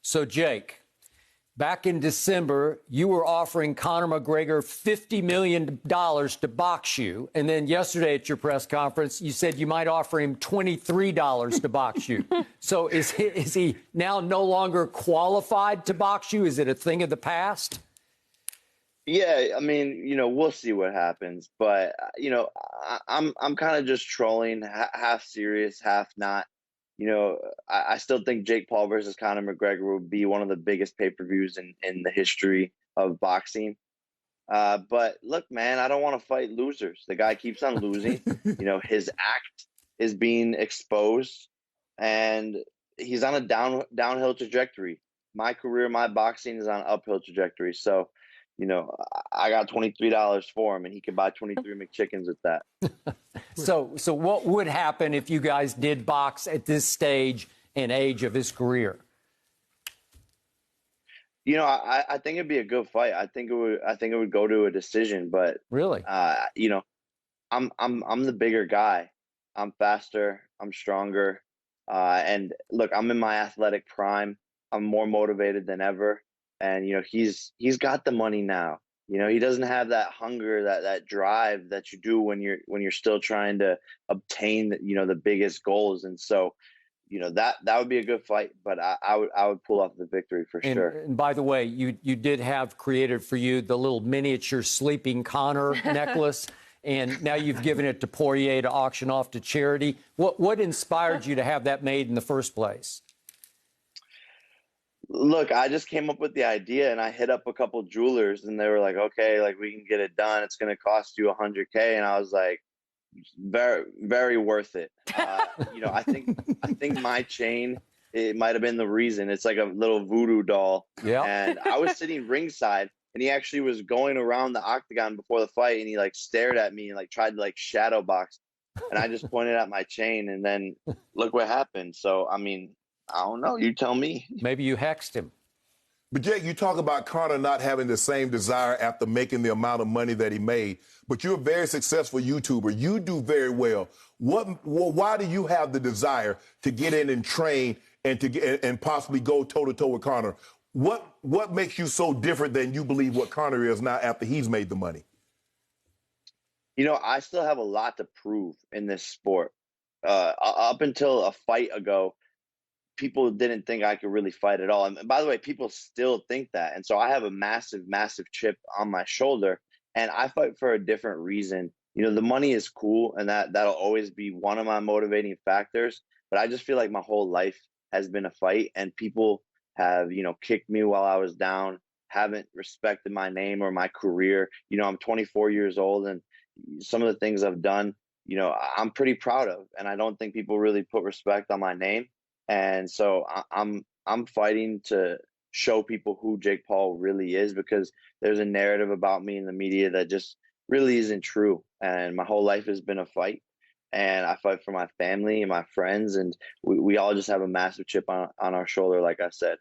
So, Jake, back in December, you were offering Conor McGregor $50 million to box you. And then yesterday at your press conference, you said you might offer him $23 to box you. So is he now no longer qualified to box you? Is it a thing of the past? Yeah, I mean, we'll see what happens. But, I'm kind of just trolling, half serious, half not. I still think Jake Paul versus Conor McGregor would be one of the biggest pay-per-views in the history of boxing. But look, man, I don't want to fight losers. The guy keeps on losing. His act is being exposed, and he's on a downhill trajectory. My career, my boxing is on an uphill trajectory. So, I got $23 for him, and he could buy 23 McChickens with that. So what would happen if you guys did box at this stage and age of his career? I think it'd be a good fight. I think it would go to a decision. But really, I'm the bigger guy. I'm faster. I'm stronger. And look, I'm in my athletic prime. I'm more motivated than ever. And he's got the money now. He doesn't have that hunger, that drive that you do when you're still trying to obtain the biggest goals. And so, that would be a good fight. But I would pull off the victory for sure. And by the way, you did have created for you the little miniature sleeping Conor necklace, and now you've given it to Poirier to auction off to charity. What inspired you to have that made in the first place? Look, I just came up with the idea, and I hit up a couple jewelers, and they were like, "Okay, like we can get it done. It's going to cost you $100K," and I was like, "Very, very worth it." I think my chain, it might have been the reason. It's like a little voodoo doll. Yeah. And I was sitting ringside, and he actually was going around the octagon before the fight, and he like stared at me and like tried to like shadow box, and I just pointed at my chain, and then look what happened. So I mean, I don't know. You tell me. Maybe you hexed him. But, Jake, you talk about Conor not having the same desire after making the amount of money that he made, but you're a very successful YouTuber. You do very well. Why do you have the desire to get in and train and possibly go toe-to-toe with Conor? What makes you so different than you believe what Conor is now after he's made the money? I still have a lot to prove in this sport. Up until a fight ago, people didn't think I could really fight at all. And by the way, people still think that. And so I have a massive, massive chip on my shoulder, and I fight for a different reason. The money is cool, and that'll always be one of my motivating factors. But I just feel like my whole life has been a fight, and people have, kicked me while I was down, haven't respected my name or my career. I'm 24 years old, and some of the things I've done, I'm pretty proud of. And I don't think people really put respect on my name. And so I'm fighting to show people who Jake Paul really is, because there's a narrative about me in the media that just really isn't true. And my whole life has been a fight, and I fight for my family and my friends, and we all just have a massive chip on our shoulder, like I said.